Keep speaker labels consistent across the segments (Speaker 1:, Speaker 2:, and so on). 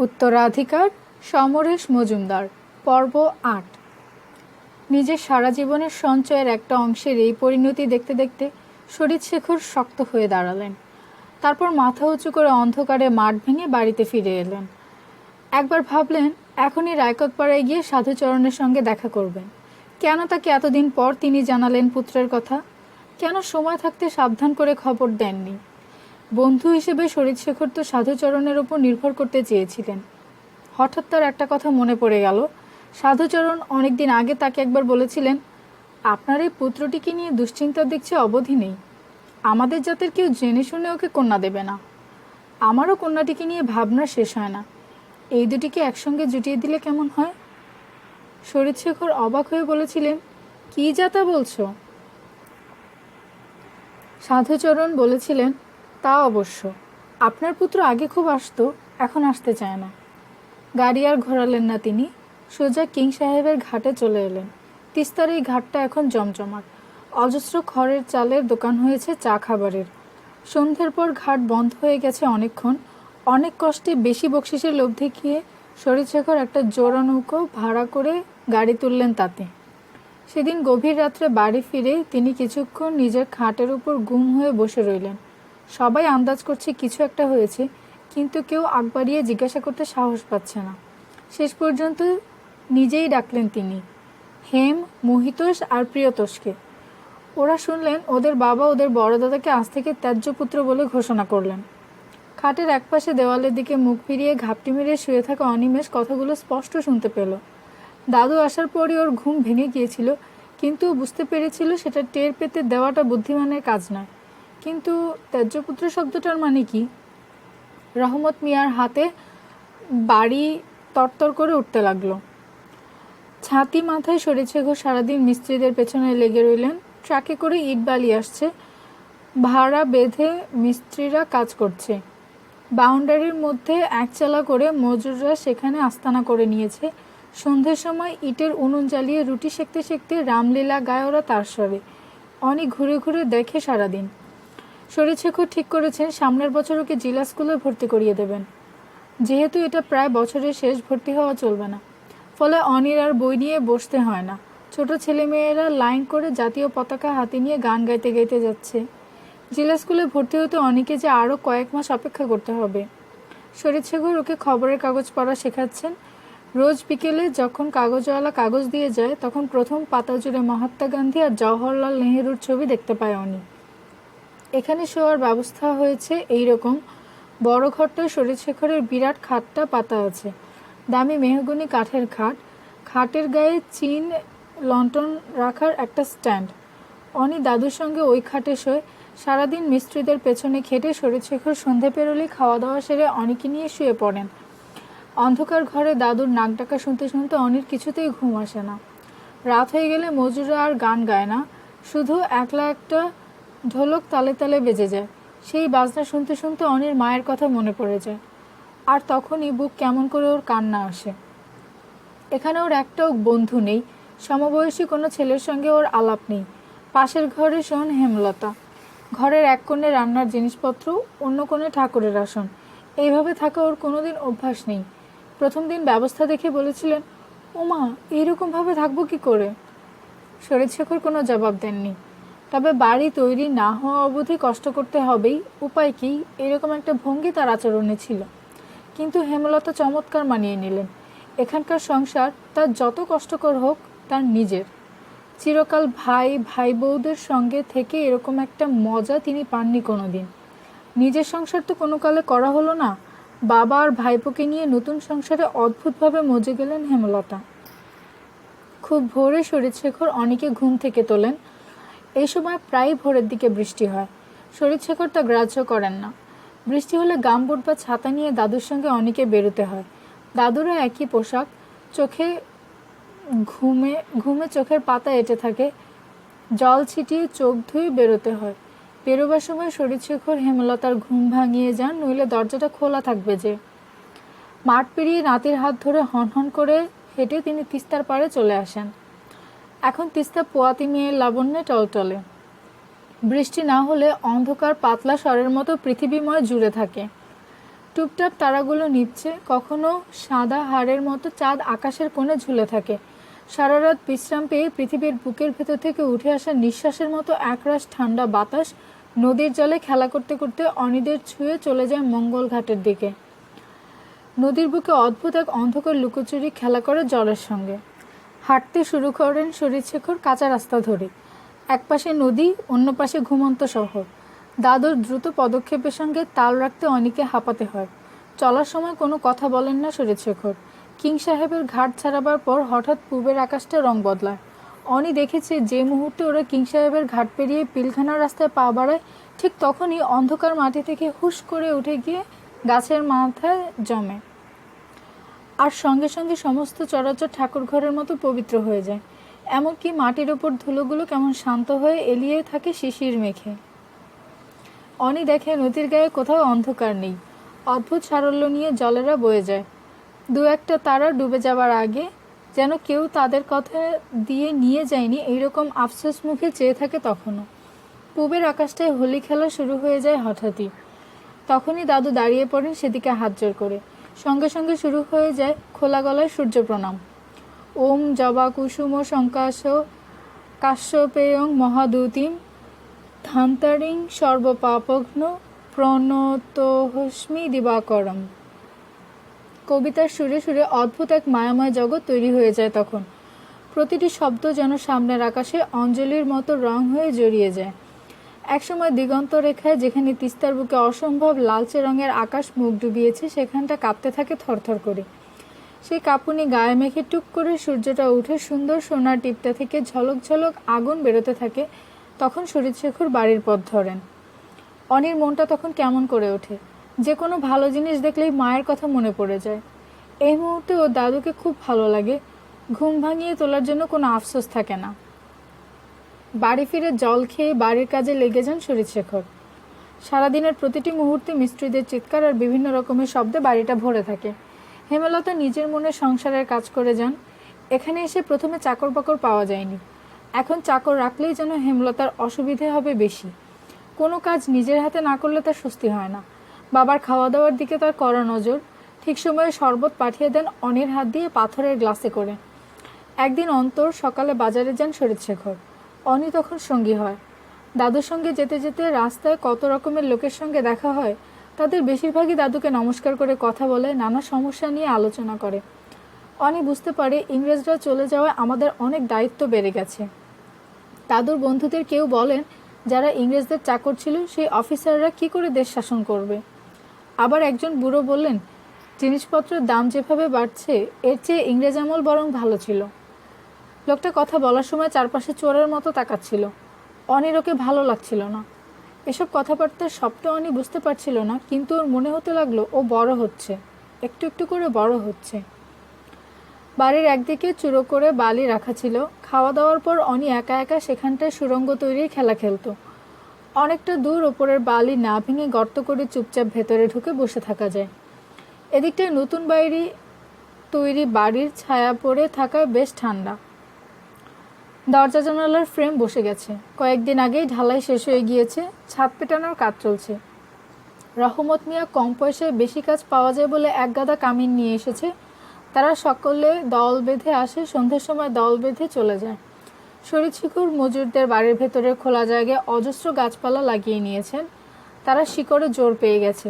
Speaker 1: উত্তরাধিকার সমরেশ মজুমদার পর্ব ৮। নিজের সারা জীবনের সঞ্চয়ের একটা অংশের এই পরিণতি দেখতে দেখতে শরীরশেখর শক্ত হয়ে দাঁড়ালেন। তারপর মাথা উঁচু করে অন্ধকারে মাঠ ভেঙে বাড়িতে ফিরে এলেন। একবার ভাবলেন এখনই রায়কোটপাড়ায় গিয়ে সাধুচরণের সঙ্গে দেখা করবেন। কেন তাকে এতদিন পর তিনি জানালেন পুত্রের কথা? কেন সময় থাকতে সাবধান করে খবর দেননি? বন্ধু হিসেবে শরীরশেখর তো সাধুচরণের ওপর নির্ভর করতে চেয়েছিলেন। হঠাৎ তার একটা কথা মনে পড়ে গেল। সাধুচরণ অনেকদিন আগে তাকে একবার বলেছিলেন, আপনার এই পুত্রটিকে নিয়ে দুশ্চিন্তা দেখছে অবধি নেই। আমাদের জাতের কেউ জেনে শুনে ওকে কন্যা দেবে না। আমারও কন্যাটিকে নিয়ে ভাবনা শেষ হয় না। এই দুটিকে একসঙ্গে জুটিয়ে দিলে কেমন হয়? শরীরশেখর অবাক হয়ে বলেছিলেন, কী যাতা বলছো? সাধুচরণ বলেছিলেন, তা অবশ্য। আপনার পুত্র আগে খুব আসতো, এখন আসতে চায় না। গাড়ি আর ঘোরালেন না তিনি, সোজা কিং সাহেবের ঘাটে চলে এলেন। তিস্তার এই ঘাটটা এখন জমজমাট। অজস্র খড়ের চালের দোকান হয়েছে চা খাবারের। সন্ধ্যের পর ঘাট বন্ধ হয়ে গেছে অনেকক্ষণ। অনেক কষ্টে বেশি বকশিসের লোভ দেখিয়ে শরীরশেখর একটা জোড়া নৌকো ভাড়া করে গাড়ি তুললেন তাতে। সেদিন গভীর রাত্রে বাড়ি ফিরে তিনি কিছুক্ষণ নিজের খাটের উপর গুম হয়ে বসে রইলেন। সবাই আন্দাজ করছে কিছু একটা হয়েছে, কিন্তু কেউ আগ বাড়িয়ে জিজ্ঞাসা করতে সাহস পাচ্ছে না। শেষ পর্যন্ত নিজেই ডাকলেন তিনি, হেম, মহিতোষ আর প্রিয়তোষকে। ওরা শুনলেন ওদের বাবা ওদের বড় দাদাকে আজ থেকে ত্যায্য পুত্র বলে ঘোষণা করলেন। খাটের একপাশে দেওয়ালের দিকে মুখ ফিরিয়ে ঘাপটি মেরে শুয়ে থাকা অনিমেষ কথাগুলো স্পষ্ট শুনতে পেল। দাদু আসার পরই ওর ঘুম ভেঙে গিয়েছিল, কিন্তু বুঝতে পেরেছিল সেটা টের পেতে দেওয়াটা বুদ্ধিমানের কাজ নয়। কিন্তু ত্যায্যপুত্র শব্দটার মানে কি? রহমত মিয়ার হাতে বাড়ি তরতর করে উঠতে লাগলো। ছাতি মাথায় শরীরশেখর সারাদিন মিস্ত্রিদের পেছনে লেগে রইলেন। ট্রাকে করে ইট বালি আসছে, ভাড়া বেঁধে মিস্ত্রিরা কাজ করছে। বাউন্ডারির মধ্যে একচালা করে মজুররা সেখানে আস্তানা করে নিয়েছে। সন্ধ্যের সময় ইটের উনুন জ্বালিয়ে রুটি সেঁকতে সেঁকতে রামলীলা গায় ওরা তার স্বরে। অনেক ঘুরে ঘুরে দেখে সারাদিন। শরীরশেখর ঠিক করেছেন সামনের বছর ওকে জিলা স্কুলে ভর্তি করিয়ে দেবেন। যেহেতু এটা প্রায় বছরের শেষ, ভর্তি হওয়া চলবে না। ফলে অনির আর বই নিয়ে বসতে হয় না। ছোট ছেলেমেয়েরা লাইন করে জাতীয় পতাকা হাতে নিয়ে গান গাইতে গাইতে যাচ্ছে। জিলা স্কুলে ভর্তি হতে অনেকে যে আরও কয়েক মাস অপেক্ষা করতে হবে। শরীরশেখর ওকে খবরের কাগজ পড়া শেখাচ্ছেন। রোজ বিকেলে যখন কাগজওয়ালা কাগজ দিয়ে যায়, তখন প্রথম পাতা জুড়ে মহাত্মা গান্ধী আর জওহরলাল নেহেরুর ছবি দেখতে পায় অনি। এখানে শোয়ার ব্যবস্থা হয়েছে এই রকম। বড় ঘরটায় শরীরশেখরের বিরাট খাটটা পাতা আছে। দামি মেহগনি কাঠের খাট। খাটের গায়ে চিন লণ্ঠন রাখার একটা স্ট্যান্ড। অনি দাদুর সঙ্গে ওই খাটে শোয়। সারাদিন মিস্ত্রিদের পেছনে খেটে শরীরশেখর সন্ধে পেরোলেই খাওয়া দাওয়া সেরে অনিকে নিয়ে শুয়ে পড়েন। অন্ধকার ঘরে দাদুর নাক ডাকা শুনতে শুনতে অনির কিছুতেই ঘুম আসে না। রাত হয়ে গেলে মজুররা আর গান গায় না, শুধু একলা একটা ঢোলক তালে তালে বেজে যায়। সেই বাজনা শুনতে শুনতে অনির মায়ের কথা মনে পড়ে যায়। আর তখনই বুক কেমন করে ওর কান্না আসে। এখানে ওর একটাও বন্ধু নেই, সমবয়সী কোনো ছেলের সঙ্গে ওর আলাপ নেই। পাশের ঘরে শোন হেমলতা। ঘরের এক কোণে রান্নার জিনিসপত্র, অন্য কোণে ঠাকুরের আসন। এইভাবে থাকা ওর কোনোদিন অভ্যাস নেই। প্রথম দিন ব্যবস্থা দেখে বলেছিলেন, ওমা, এইরকমভাবে থাকবো কি করে? শরীরশেখর কোনো জবাব দেননি। তবে বাড়ি তৈরি না হওয়া অবধি কষ্ট করতে হবেই, উপায় কি, এরকম একটা ভঙ্গি তার আচরণে ছিল। কিন্তু হেমলতা চমৎকার মানিয়ে নিলেন। এখানকার সংসার তার যত কষ্টকর হোক, তার নিজের। চিরকাল ভাই ভাই বউদের সঙ্গে থেকে এরকম একটা মজা তিনি পাননি কোনোদিন। নিজের সংসার তো কোনো কালে করা হলো না। বাবা আর ভাইপোকে নিয়ে নতুন সংসারে অদ্ভুতভাবে মজে গেলেন হেমলতা। খুব ভোরে শরীরশেখর অনিকে ঘুম থেকে তোলেন। এই সময় প্রায় ভোরের দিকে বৃষ্টি হয়। শরীরশেখর তা গ্রাহ্য করেন না। বৃষ্টি হলে গামবুট বা ছাতা নিয়ে দাদুর সঙ্গে অনিকে বেরোতে হয়। দাদুরও একই পোশাক। চোখে ঘুমে ঘুমে চোখের পাতা এঁটে থাকে। জল ছিটিয়ে চোখ ধুয়ে বেরোতে হয়। বেরোবার সময় শরীরশেখর হেমলতার ঘুম ভাঙিয়ে যান, নইলে দরজাটা খোলা থাকবে যে। মাঠ পেরিয়ে নাতির হাত ধরে হনহন করে হেঁটে তিনি তিস্তার পাড়ে চলে আসেন। এখন তিস্তা পোয়াতি মেয়ের লাবণ্যে টলটলে। বৃষ্টি না হলে অন্ধকার পাতলা স্বরের মতো পৃথিবীময় জুড়ে থাকে। টুপটাপ তারাগুলো নিভছে, কখনো সাদা হাড়ের মতো চাঁদ আকাশের কোণে ঝুলে থাকে। সারা রাত বিশ্রাম পেয়ে পৃথিবীর বুকের ভেতর থেকে উঠে আসা নিঃশ্বাসের মতো একরাশ ঠান্ডা বাতাস নদীর জলে খেলা করতে করতে অনিদের ছুঁয়ে চলে যায় মঙ্গল ঘাটের দিকে। নদীর বুকে অদ্ভুত এক অন্ধকার লুকোচুরি খেলা করে জলের সঙ্গে। হাঁটতে শুরু করেন শরীরশেখর কাঁচা রাস্তা ধরে। এক পাশে নদী, অন্য পাশে ঘুমন্ত শহর। দাদুর দ্রুত পদক্ষেপের সঙ্গে তাল রাখতে অনিকে হাঁপাতে হয়। চলার সময় কোনো কথা বলেন না শরীরশেখর। কিং সাহেবের ঘাট ছাড়াবার পর হঠাৎ পূবের আকাশটা রং বদলায়। অনি দেখেছে যে মুহূর্তে ওরা কিং সাহেবের ঘাট পেরিয়ে পিলখানার রাস্তায় পা বাড়ায়, ঠিক তখনই অন্ধকার মাটি থেকে হুশ করে উঠে গিয়ে গাছের মাথায় জমে। আর সঙ্গে সঙ্গে সমস্ত চরাচর ঠাকুর ঘরের মতো পবিত্র হয়ে যায়। এমনকি মাটির ওপর ধুলোগুলো কেমন শান্ত হয়ে এলিয়ে থাকে শিশির মেখে। অনি দেখে নদীর গায়ে কোথাও অন্ধকার নেই। অদ্ভুত সারল্য নিয়ে জলেরা বয়ে যায়। দু একটা তারা ডুবে যাবার আগে যেন কেউ তাদের কথা দিয়ে নিয়ে যায়নি, এইরকম আফসোস মুখে চেয়ে থাকে তখনও। পূবের আকাশটায় হোলি খেলা শুরু হয়ে যায় হঠাৎই। তখনই দাদু দাঁড়িয়ে পড়েন সেদিকে হাত জোর করে। সঙ্গে সঙ্গে শুরু হয়ে যায় খোলা গলায় সূর্য প্রণাম। ওম জবা কুসুম শঙ্কাশ কাশ্যপেয়ং মহাদূতিম ধান্তারিং সর্বপাপঘ্ন প্রণতহস্মি দিবাকরম। কবিতার সুরে সুরে অদ্ভুত এক মায়াময় জগৎ তৈরি হয়ে যায় তখন। প্রতিটি শব্দ যেন সামনের আকাশে অঞ্জলির মতো রং হয়ে জড়িয়ে যায়। একসময় দিগন্ত রেখায় যেখানে তিস্তার বুকে অসম্ভব লালচে রঙের আকাশ মুখ ডুবিয়েছে, সেখানটা কাঁপতে থাকে থরথর করে। সেই কাঁপুনি গায়ে মেখে টুক করে সূর্যটা উঠে সুন্দর সোনার টিপটা থেকে ঝলক ঝলক আগুন বেরোতে থাকে। তখন শরীরশেখর বাড়ির পথ ধরেন। অনির মনটা তখন কেমন করে ওঠে। যে কোনো ভালো জিনিস দেখলেই মায়ের কথা মনে পড়ে যায়। এই মুহূর্তে ও দাদুকে খুব ভালো লাগে। ঘুম ভাঙিয়ে তোলার জন্য কোনো আফসোস থাকে না। বাড়ি ফিরে জল খেয়ে বাড়ির কাজে লেগে যান শরীরশেখর। সারাদিনের প্রতিটি মুহূর্তে মিস্ত্রিদের চিৎকার আর বিভিন্ন রকমের শব্দে বাড়িটা ভরে থাকে। হেমলতা নিজের মনে সংসারের কাজ করে যান। এখানে এসে প্রথমে চাকর বাকর পাওয়া যায়নি। এখন চাকর রাখলেই যেন হেমলতার অসুবিধে হবে বেশি। কোনো কাজ নিজের হাতে না করলে তার স্বস্তি হয় না। বাবার খাওয়া দাওয়ার দিকে তার কড়া নজর। ঠিক সময়ে শরবত পাঠিয়ে দেন অনির হাত দিয়ে পাথরের গ্লাসে করে। একদিন অন্তর সকালে বাজারে যান শরীরশেখর। অনি তখন সঙ্গী হয়। দাদুর সঙ্গে যেতে যেতে রাস্তায় কত রকমের লোকের সঙ্গে দেখা হয়। তাদের বেশিরভাগই দাদুকে নমস্কার করে কথা বলে, নানা সমস্যা নিয়ে আলোচনা করে। অনি বুঝতে পারে ইংরেজরা চলে যাওয়ায় আমাদের অনেক দায়িত্ব বেড়ে গেছে। দাদুর বন্ধুদের কেউ বলেন, যারা ইংরেজদের চাকর ছিল সেই অফিসাররা কি করে দেশ শাসন করবে। আবার একজন বুড়ো বললেন, জিনিসপত্রের দাম যেভাবে বাড়ছে এর চেয়ে ইংরেজ আমল বরং ভালো ছিল। লোকটা কথা বলার সময় চারপাশে চোরের মতো তাকাচ্ছিল। অনির ওকে ভালো লাগছিল না। এসব কথাবার্তার শব্দ অনি বুঝতে পারছিল না, কিন্তু ওর মনে হতে লাগলো ও বড় হচ্ছে, একটু একটু করে বড় হচ্ছে। বাড়ির একদিকে চুরো করে বালি রাখা ছিল। খাওয়া দাওয়ার পর অনি একা একা সেখানটায় সুড়ঙ্গ তৈরির খেলা খেলতো। অনেকটা দূর ওপরের বালি না ভেঙে গর্ত করে চুপচাপ ভেতরে ঢুকে বসে থাকা যায়। এদিকটায় নতুন তৈরি বাড়ির ছায়া পড়ে থাকায় বেশ ঠান্ডা। দরজা জানালার ফ্রেম বসে গেছে। কয়েকদিন আগেই ঢালাই শেষ হয়ে গিয়েছে, ছাদ পেটানোর কাজ চলছে। রহমত মিয়া কম পয়সায় বেশি কাজ পাওয়া যায় বলে এক গাদা কামিন নিয়ে এসেছে। তারা সকলে দল বেঁধে আসে, সন্ধ্যের সময় দল বেঁধে চলে যায়। শরীরশেখর মজুরদের বাড়ির ভেতরে খোলা জায়গায় অজস্র গাছপালা লাগিয়ে নিয়েছেন। তারা শিকড়ে জোর পেয়ে গেছে।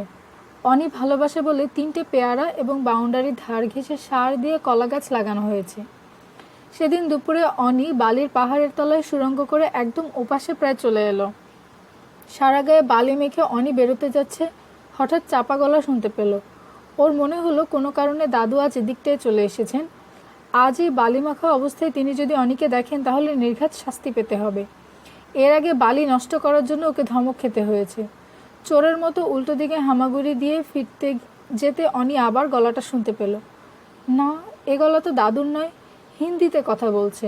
Speaker 1: অনি ভালোবাসে বলে 3টে পেয়ারা এবং বাউন্ডারির ধার ঘেঁষে সার দিয়ে কলা গাছ লাগানো হয়েছে। সেদিন দুপুরে অনি বালির পাহাড়ের তলায় সুড়ঙ্গ করে একদম ওপাশে প্রায় চলে এলো। সারা গায়ে বালি মেখে অনি বেরোতে যাচ্ছে, হঠাৎ চাপা গলা শুনতে পেল। ওর মনে হলো কোনো কারণে দাদু আজ এদিকটায় চলে এসেছেন। আজ এই বালি মাখা অবস্থায় তিনি যদি অনিকে দেখেন তাহলে নির্ঘাত শাস্তি পেতে হবে। এর আগে বালি নষ্ট করার জন্য ওকে ধমক খেতে হয়েছে। চোরের মতো উল্টো দিকে হামাগুড়ি দিয়ে ফিরতে যেতে অনি আবার গলাটা শুনতে পেল। না, এ গলা তো দাদুর নয়, হিন্দিতে কথা বলছে।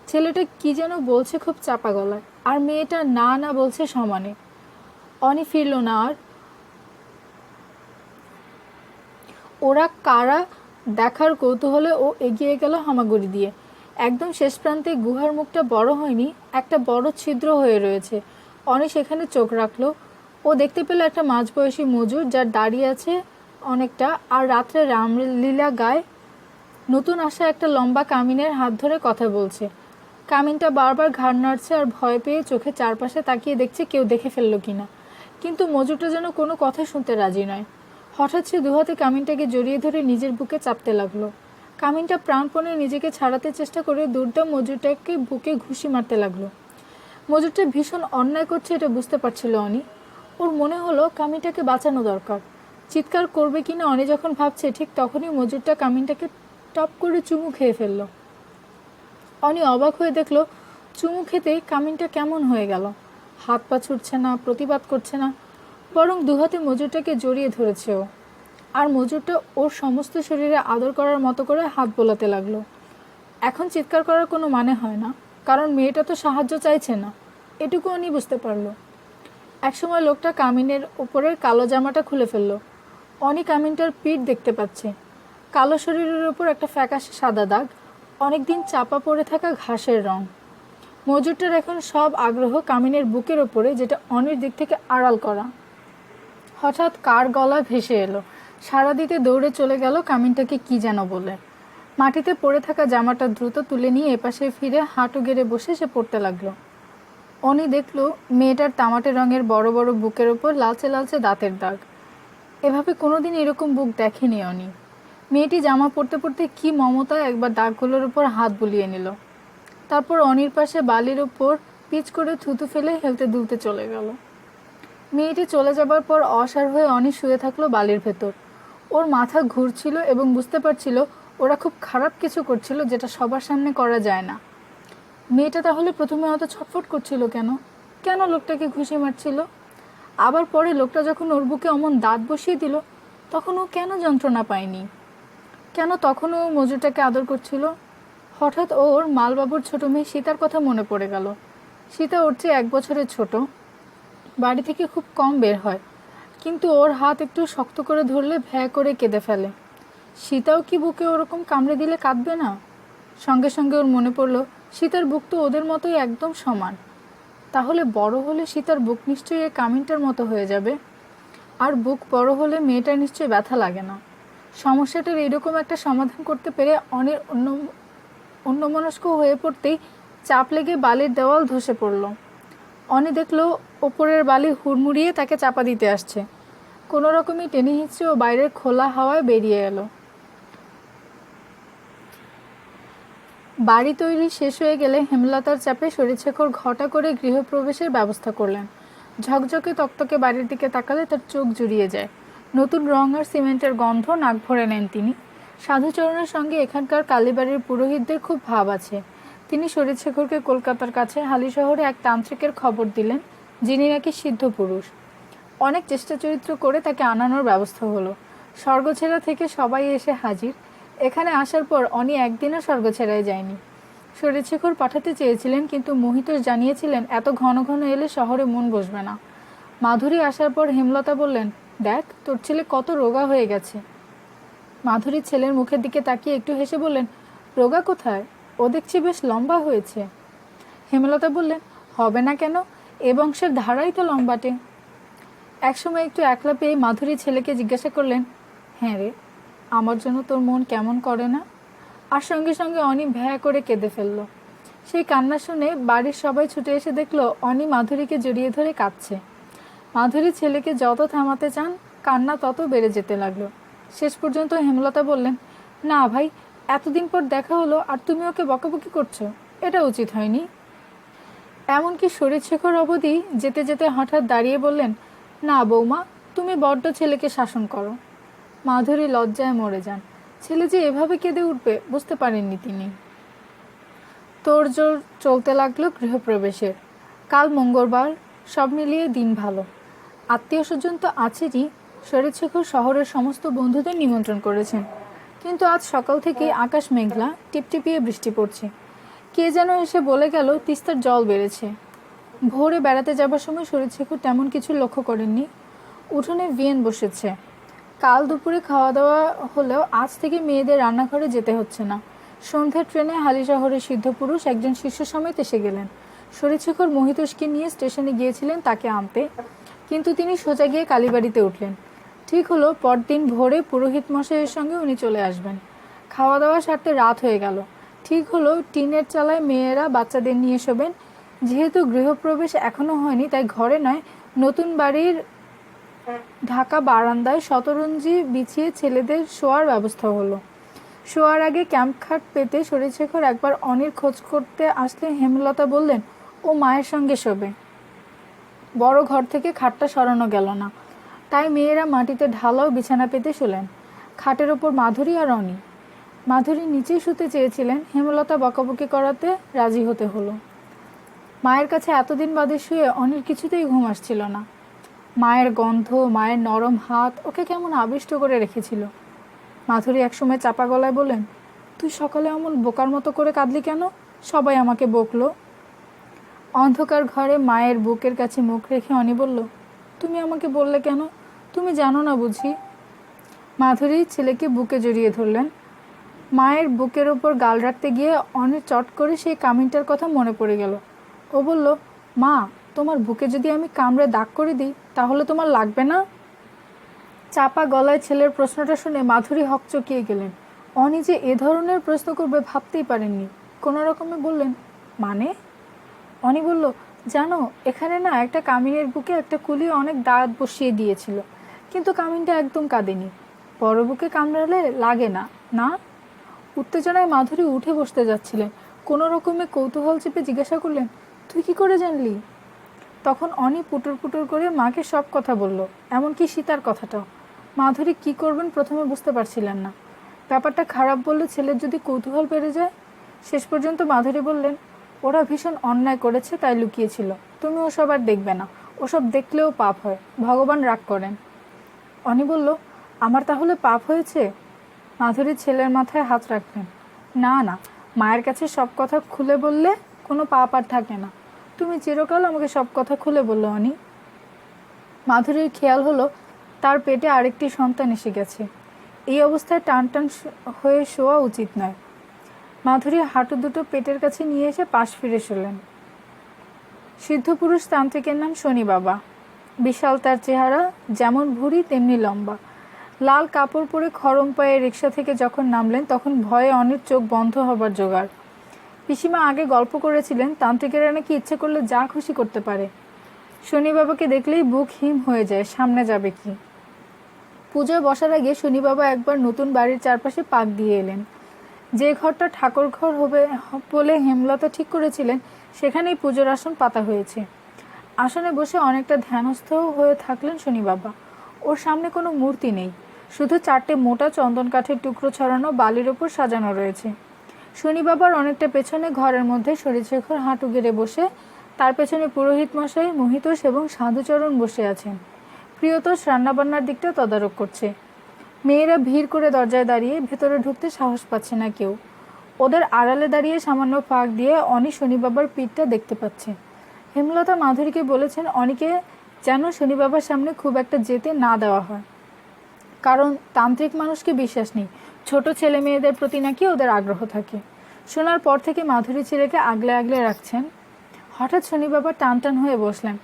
Speaker 1: ছেলেটা কি যেন বলছে খুব চাপা গলায়, আর মেয়েটা না না বলছে সমানে। অনি ফিরল না আর। ওরা কারা দেখার কৌতূহলে ও এগিয়ে গেল হামাগুড়ি দিয়ে। একদম শেষ প্রান্তে গুহার মুখটা বড় হয়নি, একটা বড় ছিদ্র হয়ে রয়েছে। অনি সেখানে চোখ রাখল। ও দেখতে পেল একটা মাঝবয়সী মজুর, যার দাড়ি আছে অনেকটা, আর রাত্রে রামলীলা গায়। নতুন আসা একটা লম্বা কামিনের হাত ধরে কথা বলছে। কামিনটা বারবার ঘাড় নাড়ছে আর ভয় পেয়ে চোখে চারপাশে তাকিয়ে দেখছে কেউ দেখে ফেললো কিনা। কিন্তু মজুরটা যেন কোনো কথা শুনতে রাজি নয়। হঠাৎ সে দুহাতে কামিনটাকে জড়িয়ে ধরে নিজের বুকে চাপতে লাগলো। কামিনটা প্রাণপণে নিজেকে ছাড়াতে চেষ্টা করে দুর্দাম মজুরটাকে বুকে ঘুষি মারতে লাগলো। মজুরটা ভীষণ অন্যায় করছে এটা বুঝতে পারছিল অনি। ওর মনে হলো কামিনটাকে বাঁচানো দরকার। চিৎকার করবে কিনা অনি যখন ভাবছে, ঠিক তখনই মজুরটা কামিনটাকে টপ করে চুমু খেয়ে ফেলল। অনি অবাক হয়ে দেখলো চুমু খেতেই কামিনটা কেমন হয়ে গেল। হাত পা ছুটছে না, প্রতিবাদ করছে না, বরং দুহাতে মজুরটাকে জড়িয়ে ধরেছে ও। আর মজুরটা ওর সমস্ত শরীরে আদর করার মতো করে হাত বোলাতে লাগলো। এখন চিৎকার করার কোনো মানে হয় না, কারণ মেয়েটা তো সাহায্য চাইছে না, এটুকু উনি বুঝতে পারলো। একসময় লোকটা কামিনের উপরের কালো জামাটা খুলে ফেললো। অনি কামিনটার পিঠ দেখতে পাচ্ছে। কালো শরীরের উপর একটা ফ্যাকাশে সাদা দাগ, অনেকদিন চাপা পড়ে থাকা ঘাসের রং। মজুরটার এখন সব আগ্রহ কামিনের বুকের ওপরে, যেটা অনির দিক থেকে আড়াল করা। হঠাৎ কার গলা ভেসে এলো। সাড়া দিতে দৌড়ে চলে গেল কামিনটাকে কি যেন বলে। মাটিতে পড়ে থাকা জামাটা দ্রুত তুলে নিয়ে এপাশে ফিরে হাঁটু গেড়ে বসে সে পড়তে লাগলো। অনি দেখল মেয়েটার তামাটে রঙের বড় বড় বুকের ওপর লালচে লালচে দাঁতের দাগ। এভাবে কোনোদিন এরকম বুক দেখেনি অনি। মেয়েটি জামা পরতে পরতে কি মমতা একবার দাগগুলোর উপর হাত বুলিয়ে নিল। তারপর অনির পাশে বালির উপর পিচ করে থুতু ফেলে হেলতে দুলতে চলে গেল। মেয়েটি চলে যাবার পর অসাড় হয়ে অনি শুয়ে থাকলো বালির ভেতর। ওর মাথা ঘুরছিল এবং বুঝতে পারছিল ওরা খুব খারাপ কিছু করছিল, যেটা সবার সামনে করা যায় না। মেয়েটা তাহলে প্রথমে অত ছটফট করছিল কেন? কেন লোকটাকে ঘুষি মারছিল? আবার পরে লোকটা যখন ওর বুকে অমন দাঁত বসিয়ে দিল, তখন ও কেন যন্ত্রণা পায়নি? কেন তখন ও মজুরটাকে আদর করছিল? হঠাৎ ওর মালবাবুর ছোট মেয়ে সীতার কথা মনে পড়ে গেল। সীতা ওর চেয়ে 1 বছরের ছোট, বাড়ি থেকে খুব কম বের হয়, কিন্তু ওর হাত একটু শক্ত করে ধরলে ভ্যা করে কেঁদে ফেলে। সীতাও কি বুকে ওরকম কামড়ে দিলে কাঁদবে না? সঙ্গে সঙ্গে ওর মনে পড়ল সীতার বুক তো ওদের মতোই একদম সমান। তাহলে বড় হলে সীতার বুক নিশ্চয়ই এই কামিনটার মতো হয়ে যাবে। আর বুক বড় হলে মেয়েটার নিশ্চয়ই ব্যথা লাগে না। সমস্যাটার এরকম একটা সমাধান করতে পেরে অনেক অন্যমনস্ক হয়ে পড়তেই চাপ লেগে বালির দেওয়াল ধসে পড়ল। অনি দেখলো ওপরের বালি হুড়মুড়িয়ে তাকে চাপা দিতে আসছে। কোনো রকমই টেনে হিঁচড়ে ও বাইরের খোলা হাওয়ায় বেরিয়ে এলো। বাড়ি তৈরি শেষ হয়ে গেলে হেমলতার চাপে শরীরশেখর ঘটা করে গৃহপ্রবেশের ব্যবস্থা করলেন। ঝকঝকে তক্তকে বাড়ির দিকে তাকালে তার চোখ জুড়িয়ে যায়। নতুন রং আর সিমেন্টের গন্ধ নাক ভরে নেন তিনি। সাধুচরণের সঙ্গে এখানকার কালীবাড়ির পুরোহিতদের খুব ভাব আছে। তিনি শরীরশেখরকে কলকাতার কাছে হালিশহরে এক তান্ত্রিকের খবর দিলেন, যিনি নাকি সিদ্ধ পুরুষ। অনেক চেষ্টা চরিত্র করে তাকে আনানোর ব্যবস্থা হলো। স্বর্গছেড়া থেকে সবাই এসে হাজির। এখানে আসার পর অনি একদিনও স্বর্গছেড়ায় যায়নি। শরীরশেখর পাঠাতে চেয়েছিলেন, কিন্তু মহিতোষ জানিয়েছিলেন এত ঘন ঘন এলে শহরে মন বসবে না। মাধুরী আসার পর হেমলতা বললেন, দেখ তোর ছেলে কত রোগা হয়ে গেছে। মাধুরী ছেলের মুখের দিকে তাকিয়ে একটু হেসে বললেন, রোগা কোথায়, ও দেখছি বেশ লম্বা হয়েছে। হেমলতা বললেন, হবে না কেন, এ বংশের ধারাই তো লম্বাটে। একসময় একটু একলা পেয়ে মাধুরী ছেলেকে জিজ্ঞাসা করলেন, হ্যাঁ রে, আমার জন্য তোর মন কেমন করে না? আর সঙ্গে সঙ্গে অনি ভ্যা করে কেঁদে ফেলল। সেই কান্না শুনে বাড়ির সবাই ছুটে এসে দেখলো অনি মাধুরীকে জড়িয়ে ধরে কাঁদছে। মাধুরী ছেলেকে যত থামাতে চান, কান্না তত বেড়ে যেতে লাগলো। শেষ পর্যন্ত হেমলতা বললেন, না ভাই, এতদিন পর দেখা হলো আর তুমি ওকে বকাবকি করছো, এটা উচিত হয়নি। এমনকি শরীরশেখর অবধি যেতে যেতে হঠাৎ দাঁড়িয়ে বললেন, না বৌমা, তুমি বড্ড ছেলেকে শাসন করো। মাধুরী লজ্জায় মরে যান। ছেলে যে এভাবে কেঁদে উঠবে বুঝতে পারেননি তিনি। তোড়জোড় চলতে লাগলো গৃহপ্রবেশের। কাল মঙ্গলবার, সব মিলিয়ে দিন ভালো। আত্মীয় স্বজন তো আছেনই। শরীরশেখর শহরের সমস্ত বন্ধুদের নিমন্ত্রণ করেছেন, কিন্তু আজ সকাল থেকে আকাশ মেঘলা, টিপটিপিয়ে বৃষ্টি পড়ছে। কে যেন এসে বলে গেল তিস্তার জল বেড়েছে। ভোরে বেড়াতে যাবার সময় শরীরশেখর তেমন কিছু লক্ষ্য করেননি। উঠোনে ভিয়েন বসেছে। কাল দুপুরে খাওয়া দাওয়া হলেও আজ থেকে মেয়েদের রান্নাঘরে যেতে হচ্ছে না। সন্ধ্যার ট্রেনে হালিশহরের সিদ্ধপুরুষ একজন শিষ্য সমেত এসে গেলেন। শরীরশেখর মহিতোষকে নিয়ে স্টেশনে গিয়েছিলেন তাকে আনতে। কিন্তু তিনি সোজা গিয়ে কালীবাড়িতে উঠলেন। ঠিক হলো পরদিন ভোরে পুরোহিত মশাইয়ের সঙ্গে উনি চলে আসবেন। খাওয়া দাওয়া সারতে রাত হয়ে গেল। ঠিক হলো টিনের চালায় মেয়েরা বাচ্চাদের নিয়ে শোবেন। যেহেতু গৃহপ্রবেশ এখনো হয়নি, তাই ঘরে নয়, নতুন বাড়ির ঢাকা বারান্দায় শতরঞ্জি বিছিয়ে ছেলেদের শোয়ার ব্যবস্থা হলো। শোয়ার আগে ক্যাম্প খাট পেতে শরীরশেখর একবার অনির খোঁজ করতে আসলে হেমলতা বললেন, ও মায়ের সঙ্গে শোবে। বড় ঘর থেকে খাটটা সরানো গেল না, তাই মেয়েরা মাটিতে ঢালাও বিছানা পেতে শুলেন। খাটের ওপর মাধুরী আর অনি। মাধুরী নিচেই শুতে চেয়েছিলেন, হেমলতা বকাবকি করাতে রাজি হতে হলো। মায়ের কাছে এতদিন বাদে শুয়ে অনির কিছুতেই ঘুম আসছিল না। মায়ের গন্ধ, মায়ের নরম হাত ওকে কেমন আবিষ্ট করে রেখেছিল। মাধুরী একসময় চাপা গলায় বললেন, তুই সকালে এমন বোকার মতো করে কাঁদলি কেন? সবাই আমাকে বকলো। অন্ধকার ঘরে মায়ের বুকের কাছে মুখ রেখে অনি বলল, তুমি আমাকে বললে কেন? তুমি জানো না বুঝি? মাধুরী ছেলেকে বুকে জড়িয়ে ধরলেন। মায়ের বুকের ওপর গাল রাখতে গিয়ে অনির চট করে সেই কামিনটার কথা মনে পড়ে গেল। ও বলল, মা, তোমার বুকে যদি আমি কামড়ে দাগ করে দিই তাহলে তোমার লাগবে না? চাপা গলায় ছেলের প্রশ্নটা শুনে মাধুরী হকচকিয়ে গেলেন। অনি যে এ ধরনের প্রশ্ন করবে ভাবতেই পারেননি। কোনো রকমে বললেন, মানে? অনি বলল, জানো, এখানে না একটা কামিনের বুকে একটা কুলি অনেক দাঁত বসিয়ে দিয়েছিল, কিন্তু কামিনটা একদম কাঁদেনি। বড় বুকে কামড়ালে লাগে না, না? উত্তেজনায় মাধুরী উঠে বসতে যাচ্ছিলেন। কোনো রকমে কৌতূহল চেপে জিজ্ঞাসা করলেন, তুই কি করে জানলি? তখন অনি পুটুর পুটুর করে মাকে সব কথা বলল, এমনকি সীতার কথাটাও। মাধুরী কি করবেন প্রথমে বুঝতে পারছিলেন না। ব্যাপারটা খারাপ বললে ছেলের যদি কৌতূহল বেড়ে যায়। শেষ পর্যন্ত মাধুরী বললেন, ওরা ভীষণ অন্যায় করেছে, তাই লুকিয়েছিল। তুমি ওসব আর দেখবে না, ওসব দেখলেও পাপ হয়, ভগবান রাগ করেন। অনি বলল, আমার তাহলে পাপ হয়েছে? মাধুরী ছেলের মাথায় হাত রাখলেন। না না, মায়ের কাছে সব কথা খুলে বললে কোনো পাপ আর থাকে না। তুমি চিরকাল আমাকে সব কথা খুলে বললো অনি। মাধুরীর খেয়াল হলো তার পেটে আরেকটি সন্তান এসে গেছে। এই অবস্থায় টান টান হয়ে শোয়া উচিত নয়। মাধুরী হাঁটু দুটো পেটের কাছে নিয়ে এসে পাশ ফিরে শুলেন। সিদ্ধপুরুষ তান্ত্রিকের নাম শনি বাবা। বিশাল তার চেহারা, যেমন ভুঁড়ি তেমনি লম্বা। লাল কাপড় পরে খরম পায়ে রিক্সা থেকে যখন নামলেন তখন ভয়ে অনির চোখ বন্ধ হবার জোগাড়। পিসিমা আগে গল্প করেছিলেন তান্ত্রিকেরা নাকি ইচ্ছে করলে যা খুশি করতে পারে। শনি বাবাকে দেখলেই বুক হিম হয়ে যায়, সামনে যাবে কি। পুজোয় বসার আগে শনি বাবা একবার নতুন বাড়ির চারপাশে পাক দিয়ে এলেন। যে ঘরটা ঠাকুর ঘর হবে বলে হেমলতা ঠিক করেছিলেন, সেখানেই পুজোর আসন পাতা হয়েছে। আসনে বসে অনেকটা ধ্যানস্থ হয়ে থাকলেন শনি বাবা। ওর সামনে কোনো মূর্তি নেই, শুধু চারটে মোটা চন্দন কাঠের টুকরো ছড়ানো বালির ওপর সাজানো রয়েছে। শনি বাবার অনেকটা পেছনে ঘরের মধ্যে শরীরশেখর হাঁটু গেড়ে বসে, তার পেছনে পুরোহিত মশাই, মহিতোষ এবং সাধুচরণ বসে আছেন। প্রিয়তোষ রান্নাবান্নার দিকটা তদারক করছে। মেয়েরা ভিড় করে দরজায় দাঁড়িয়ে, ভেতরে ঢুকতে সাহস পাচ্ছে না কেউ। ওদের আড়ালে দাঁড়িয়ে সামান্য ফাঁক দিয়ে অনি শনি বাবার পিঠটা দেখতে পাচ্ছে। হেমলতা মাধুরীকে বলেছেন অনিকে যেন শনি বাবার সামনে খুব একটা যেতে না দেওয়া হয়, কারণ তান্ত্রিক মানুষকে বিশ্বাস নেই। ছোট ছেলে মেয়েদের প্রতি নাকি ওদের আগ্রহ থাকে। শোনার পর থেকে মাধুরী ছেলেকে আগলে আগলে রাখছেন। হঠাৎ শনি বাবা টান টান হয়ে বসলেন,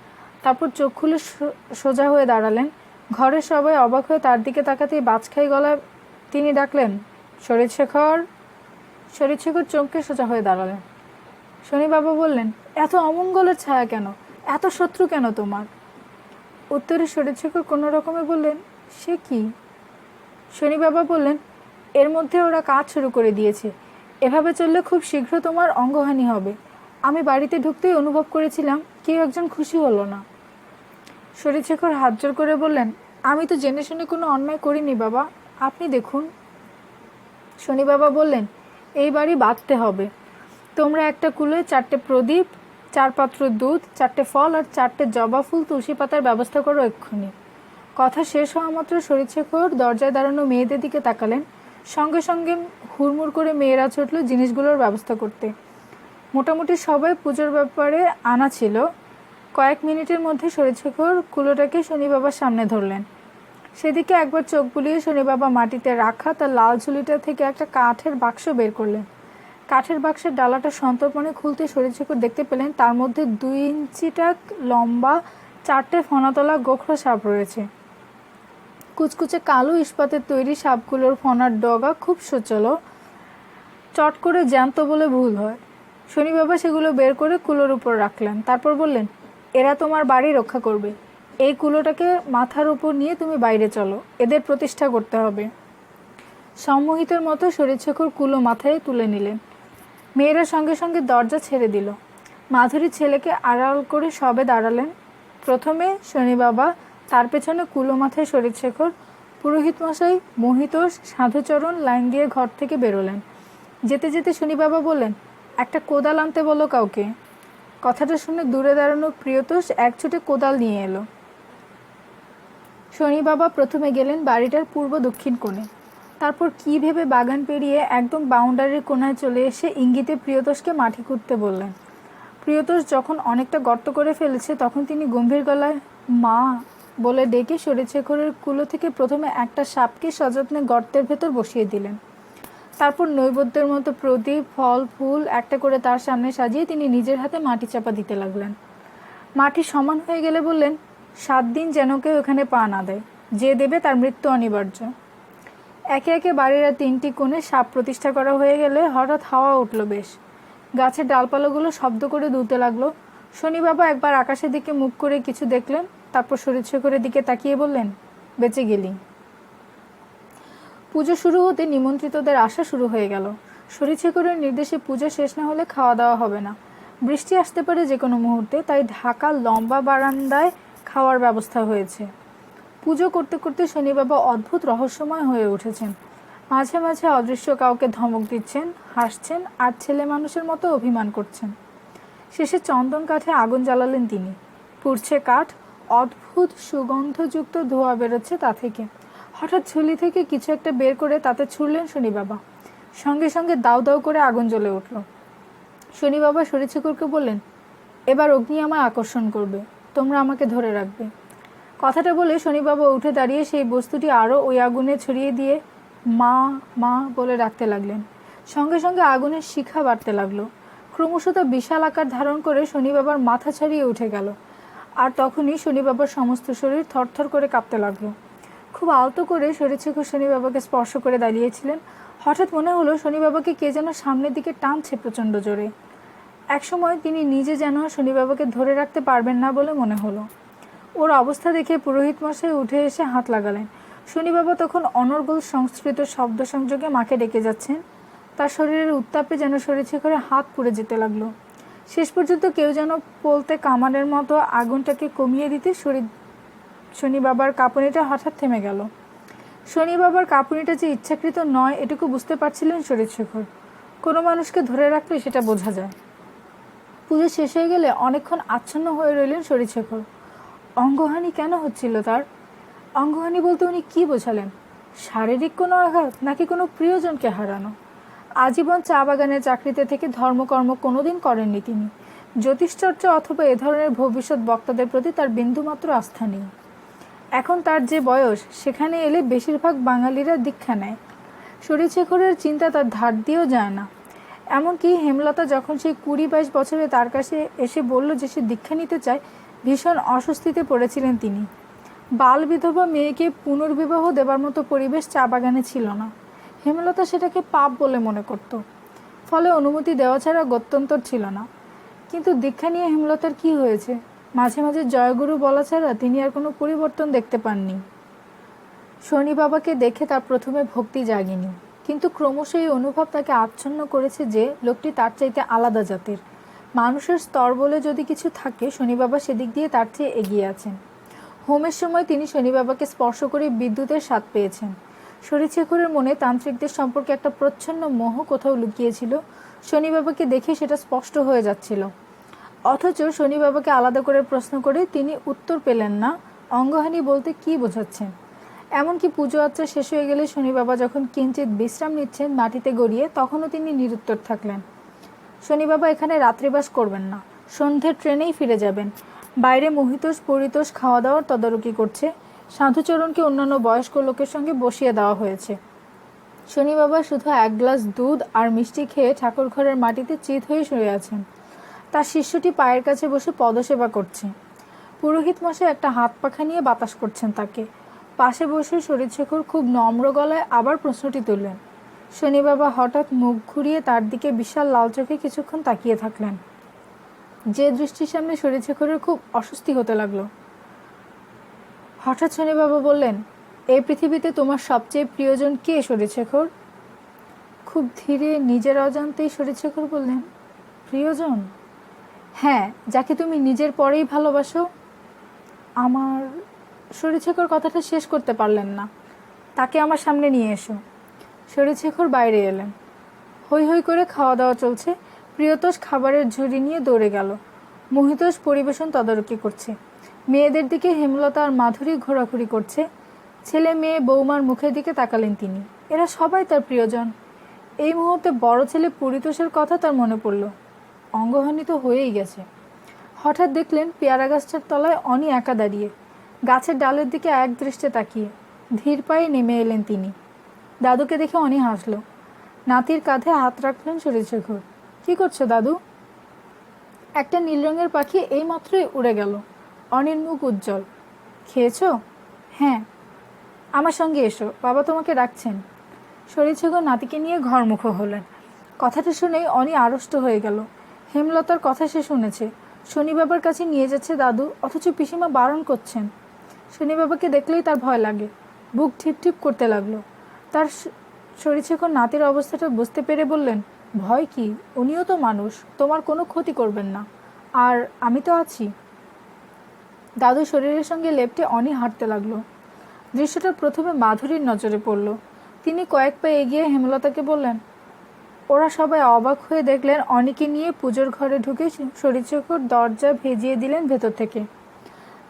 Speaker 1: তারপর চোখ খুলে সোজা হয়ে দাঁড়ালেন। ঘরের সবাই অবাক হয়ে তার দিকে তাকাতেই বাজখাই গলায় তিনি ডাকলেন, শরীরশেখর। শরীরশেখর চমকে সোজা হয়ে দাঁড়ালেন। শনি বাবা বললেন, এত অমঙ্গলের ছায়া কেন? এত শত্রু কেন তোমার? উত্তরে শরীরশেখর কোনো রকমে বললেন, সে কি? শনি বাবা বললেন, এর মধ্যে ওরা কাজ শুরু করে দিয়েছে। এভাবে চললে খুব শীঘ্র তোমার অঙ্গহানি হবে। আমি বাড়িতে ঢুকতেই অনুভব করেছিলাম কেউ একজন খুশি হলো না। শরীরশেখর হাত জোর করে বললেন, আমি তো জেনে শুনে কোনো অন্যায় করিনি বাবা, আপনি দেখুন। শনি বাবা বললেন, এই বাড়ি বাঁধতে হবে। তোমরা একটা কুলোয় 4টে প্রদীপ, 4 পাত্র দুধ, 4টে ফল আর 4টে জবা ফুল তুলসী পাতার ব্যবস্থা করো এক্ষুনি। কথা শেষ হওয়া মাত্র শরীরশেখর দরজায় দাঁড়ানো মেয়েদের দিকে তাকালেন। সঙ্গে সঙ্গে হুড়মুড় করে মেয়েরা ছুটল জিনিসগুলোর ব্যবস্থা করতে। মোটামুটি সবাই পুজোর ব্যাপারে আনা ছিল। কয়েক মিনিটের মধ্যে শরীরশেখর কুলোটাকে শনি বাবার সামনে ধরলেন। সেদিকে একবার চোখ বুলিয়ে শনি বাবা মাটিতে রাখা তার লাল ঝুলিটা থেকে একটা কাঠের বাক্স বের করলেন। কাঠের বাক্সের ডালাটা সন্তর্পণে খুলতে শরীরশেখর দেখতে পেলেন তার মধ্যে 2 ইঞ্চিটা লম্বা 4টে ফনাতলা গোখরো সাপ রয়েছে। কুচকুচে কালো ইস্পাতের তৈরি সাপগুলোর ফনার ডগা খুব সচল, চট করে জ্যান্ত বলে ভুল হয়। শনি বাবা সেগুলো বের করে কুলোর উপর রাখলেন। তারপর বললেন, এরা তোমার বাড়ি রক্ষা করবে। এই কুলোটাকে মাথার উপর নিয়ে তুমি বাইরে চলো, এদের প্রতিষ্ঠা করতে হবে। সম্মোহিতের মতো শরীরশেখর কুলো মাথায় তুলে নিলেন। মেয়েরা সঙ্গে সঙ্গে দরজা ছেড়ে দিল। মাধুরী ছেলেকে আড়াল করে সবে দাঁড়ালেন। প্রথমে শনি বাবা, তার পেছনে কুলো মাথায় শরীরশেখর। পুরোহিত মশাই, মহিতোষ, সাধুচরণ লাইন দিয়ে ঘর থেকে বেরোলেন। যেতে যেতে শনি বাবা বললেন, একটা কোদাল আনতে বলো কাউকে। কথাটা শুনে দূরে দাঁড়ানো প্রিয়তোষ এক ছুটে কোদাল নিয়ে এলো। শনি বাবা প্রথমে গেলেন বাড়িটার পূর্ব দক্ষিণ কোণে। তারপর কী ভেবে বাগান পেরিয়ে একদম বাউন্ডারির কোণায় চলে এসে ইঙ্গিতে প্রিয়তোষকে মাটি খুঁড়তে বললেন। প্রিয়তোষ যখন অনেকটা গর্ত করে ফেলেছে তখন তিনি গম্ভীর গলায় মা বলে ডেকে শরীরশেখরের কুলো থেকে প্রথমে একটা সাপকে সযত্নে গর্তের ভেতর বসিয়ে দিলেন। তারপর নৈবেদ্যের মতো প্রদীপ, ফল, ফুল একটা করে তার সামনে সাজিয়ে তিনি নিজের হাতে মাটি চাপা দিতে লাগলেন। মাটি সমান হয়ে গেলে বললেন, 7 দিন যেন কেউ এখানে পা না দেয়, যে দেবে তার মৃত্যু অনিবার্য। একে একে বাড়ির 3টি কোণে সাপ প্রতিষ্ঠা করা হয়ে গেলে হঠাৎ হাওয়া উঠল বেশ। গাছের ডালপালাগুলো শব্দ করে দুলতে লাগলো। শনি বাবা একবার আকাশের দিকে মুখ করে কিছু দেখলেন, তারপর শরীরশেখরের দিকে তাকিয়ে বললেন, বেঁচে গেলি। পুজো শুরু হতে নিমন্ত্রিতদের আসা শুরু হয়ে গেল। শরীরশেখরের নির্দেশে পুজো শেষ না হলে খাওয়া দাওয়া হবে না। বৃষ্টি আসতে পারে যে কোনো মুহূর্তে, তাই ঢাকা লম্বা বারান্দায় খাওয়ার ব্যবস্থা হয়েছে। পুজো করতে করতে শনি বাবা অদ্ভুত রহস্যময় হয়ে উঠেছেন। মাঝে মাঝে অদৃশ্য কাউকে ধমক দিচ্ছেন, হাসছেন আর ছেলে মানুষের মতো অভিমান করছেন। শেষে চন্দন কাঠে আগুন জ্বালালেন তিনি। পুড়ছে কাঠ, অদ্ভুত সুগন্ধযুক্ত ধোঁয়া বেরোচ্ছে তা থেকে। হঠাৎ ঝুলি থেকে কিছু একটা বের করে তাতে ছুড়লেন শনি বাবা। সঙ্গে সঙ্গে দাউ দাউ করে আগুন জ্বলে উঠল। শনি বাবা শরীরশেখরকে বললেন, এবার অগ্নি আমায় আকর্ষণ করবে, তোমরা আমাকে ধরে রাখবে। কথাটা বলে শনি বাবা উঠে দাঁড়িয়ে সেই বস্তুটি আরও ওই আগুনে ছড়িয়ে দিয়ে মা মা বলে ডাকতে লাগলেন। সঙ্গে সঙ্গে আগুনের শিখা বাড়তে লাগলো। ক্রমশ তা বিশাল আকার ধারণ করে শনি বাবার মাথা ছাড়িয়ে উঠে গেল। আর তখনই শনি বাবার সমস্ত শরীর থরথর করে কাঁপতে লাগলো। খুব আলতো করে শরীরশেখর শনি বাবাকে স্পর্শ করে দাঁড়িয়েছিলেন। হঠাৎ মনে হলো শনি বাবাকে কে যেন সামনের দিকে টানছে প্রচণ্ড জোরে। একসময় তিনি নিজে যেন শনি বাবাকে ধরে রাখতে পারবেন না বলে মনে হলো। ওর অবস্থা দেখে পুরোহিত মশাই উঠে এসে হাত লাগালেন। শনি বাবা তখন অনর্গল সংস্কৃত শব্দ সংযোগে মাকে ডেকে যাচ্ছেন। তার শরীরের উত্তাপে যেন শরীরশেখরের হাত পুড়ে যেতে লাগলো। শেষ পর্যন্ত কেউ যেন পোলতে কামানের মতো আগুনটাকে কমিয়ে দিতে শনি বাবার কাঁপুনিটা হঠাৎ থেমে গেল। শনি বাবার কাঁপুনিটা যে ইচ্ছাকৃত নয় এটুকু বুঝতে পারছিলেন শরীরশেখর। কোনো মানুষকে ধরে রাখলে সেটা বোঝা যায়। পুজো শেষ হয়ে গেলে অনেকক্ষণ আচ্ছন্ন হয়ে রইলেন শরীরশেখর। অঙ্গহানি কেন হচ্ছিল তার? অঙ্গহানি বলতে উনি কী বোঝালেন? শারীরিক কোনো আঘাত নাকি কোনো প্রিয়জনকে হারানো? আজীবন চা বাগানের চাকরিতে থেকে ধর্মকর্ম কোনোদিন করেননি তিনি। জ্যোতিষচর্চা অথবা এ ধরনের ভবিষ্যৎ বক্তাদের প্রতি তার বিন্দুমাত্র আস্থা নেই। এখন তার যে বয়স, সেখানে এলে বেশিরভাগ বাঙালিরা দীক্ষা নেয়। শরীরশেখরের চিন্তা তার ধার দিয়েও যায় না। এমনকি হেমলতা যখন সেই 20-22 বছরে তার কাছে এসে বলল যে সে দীক্ষা নিতে চায়, ভীষণ অস্বস্তিতে পড়েছিলেন তিনি। বাল বিধবা মেয়েকে পুনর্বিবাহ দেবার মতো পরিবেশ চা বাগানে ছিল না। হেমলতা সেটাকে পাপ বলে মনে করত। ফলে অনুমতি দেওয়া ছাড়া গত্যন্তর ছিল না। কিন্তু দীক্ষা নিয়ে হেমলতার কি হয়েছে? মাঝে মাঝে জয়গুরু বলা ছাড়া তিনি আর কোনো পরিবর্তন দেখতে পাননি। শনি বাবাকে দেখে তার প্রথমে ভক্তি জাগেনি, কিন্তু ক্রমশ এই অনুভব তাকে আচ্ছন্ন করেছে যে লোকটি তার চাইতে আলাদা জাতের। মানুষের স্তর বলে যদি কিছু থাকে, শনি বাবা সেদিক দিয়ে তার চেয়ে এগিয়ে আছেন। হোমের সময় তিনি শনি বাবাকে স্পর্শ করে বিদ্যুতের স্বাদ পেয়েছেন। শরীরশেখরের মনে তান্ত্রিকদের সম্পর্কে একটা প্রচ্ছন্ন মোহ কোথাও লুকিয়েছিল। শনি বাবাকে দেখে সেটা স্পষ্ট হয়ে যাচ্ছিল। অথচ শনি বাবাকে আলাদা করে প্রশ্ন করে তিনি উত্তর পেলেন না অঙ্গহানি বলতে কী বোঝাচ্ছেন। এমনকি পুজো আচ্চা শেষ হয়ে গেলে শনি বাবা যখন কিঞ্চিত বিশ্রাম নিচ্ছেন মাটিতে গড়িয়ে, তখনও তিনি নিরুত্তর থাকলেন। শনি বাবা এখানে রাত্রিবাস করবেন না, সন্ধ্যের ট্রেনেই ফিরে যাবেন। বাইরে মহিতোষ পরিতোষ খাওয়া দাওয়ার তদারকি করছে। সাধুচরণকে অন্যান্য বয়স্ক লোকের সঙ্গে বসিয়ে দেওয়া হয়েছে। শনি বাবা শুধু 1 গ্লাস দুধ আর মিষ্টি খেয়ে ঠাকুর ঘরের মাটিতে চিত হয়ে শুয়ে আছেন। তার শিষ্যটি পায়ের কাছে বসে পদসেবা করছে। পুরোহিত মশাই একটা হাত পাখা নিয়ে বাতাস করছেন তাকে। পাশে বসে শরীরশেখর খুব নম্র গলায় আবার প্রশ্নটি তুললেন। শনি বাবা হঠাৎ মুখ ঘুরিয়ে তার দিকে বিশাল লাল চোখে কিছুক্ষণ তাকিয়ে থাকলেন, যে দৃষ্টির সামনে শরীরশেখরের খুব অস্বস্তি হতে লাগলো। হঠাৎ শনি বাবা বললেন, এই পৃথিবীতে তোমার সবচেয়ে প্রিয়জন কে শরীরশেখর? খুব ধীরে নিজের অজান্তেই শরীরশেখর বললেন, প্রিয়জন? হ্যাঁ, যাকে তুমি নিজের পরেই ভালোবাসো। আমার... শরীরশেখর কথাটা শেষ করতে পারলেন না। তাকে আমার সামনে নিয়ে এসো। শরীরশেখর বাইরে এলেন। হৈ হৈ করে খাওয়া দাওয়া চলছে। প্রিয়তোষ খাবারের ঝুড়ি নিয়ে দৌড়ে গেল। মহিতোষ পরিবেশন তদারকি করছে। মেয়েদের দিকে হেমলতা আর মাধুরী ঘোরাঘুরি করছে। ছেলে মেয়ে বৌমার মুখের দিকে তাকালেন তিনি। এরা সবাই তার প্রিয়জন। এই মুহূর্তে বড় ছেলে পরিতোষের কথা তার মনে পড়ল। অঙ্গহানি তো হয়েই গেছে। হঠাৎ দেখলেন পেয়ারা গাছটার তলায় অনি একা দাঁড়িয়ে, গাছের ডালের দিকে এক দৃষ্টে তাকিয়ে। ধীর পায়ে নেমে এলেন তিনি। দাদুকে দেখে অনি হাসল। নাতির কাঁধে হাত রাখলেন শরীরশেখর। কি করছো দাদু? একটা নীল রঙের পাখি এইমাত্রই উড়ে গেল। অনির মুখ উজ্জ্বল। খেয়েছো? হ্যাঁ। আমার সঙ্গে এসো, বাবা তোমাকে ডাকছেন। শরীরশেখর নাতিকে নিয়ে ঘরমুখো হলেন। কথাটা শুনেই অনি আড়ষ্ট হয়ে গেল। হেমলতার কথা সে শুনেছে। শনি বাবার কাছে নিয়ে যাচ্ছে দাদু, অথচ পিসিমা বারণ করছেন। শনি বাবাকে দেখলেই তার ভয় লাগে। বুক ঠিপ ঠিপ করতে লাগলো তার। শরীরশেখর নাতির অবস্থাটা বুঝতে পেরে বললেন, ভয় কি? উনিও তো মানুষ, তোমার কোনো ক্ষতি করবেন না। আর আমি তো আছি। দাদু শরীরের সঙ্গে লেপ্টে অনি হাঁটতে লাগলো। দৃশ্যটা প্রথমে মাধুরীর নজরে পড়ল। তিনি কয়েক পা এগিয়ে হেমলতাকে বললেন। ওরা সবাই অবাক হয়ে দেখলেন অনিকে নিয়ে পুজোর ঘরে ঢুকে শরীরশেখর দরজা ভেজিয়ে দিলেন ভেতর থেকে।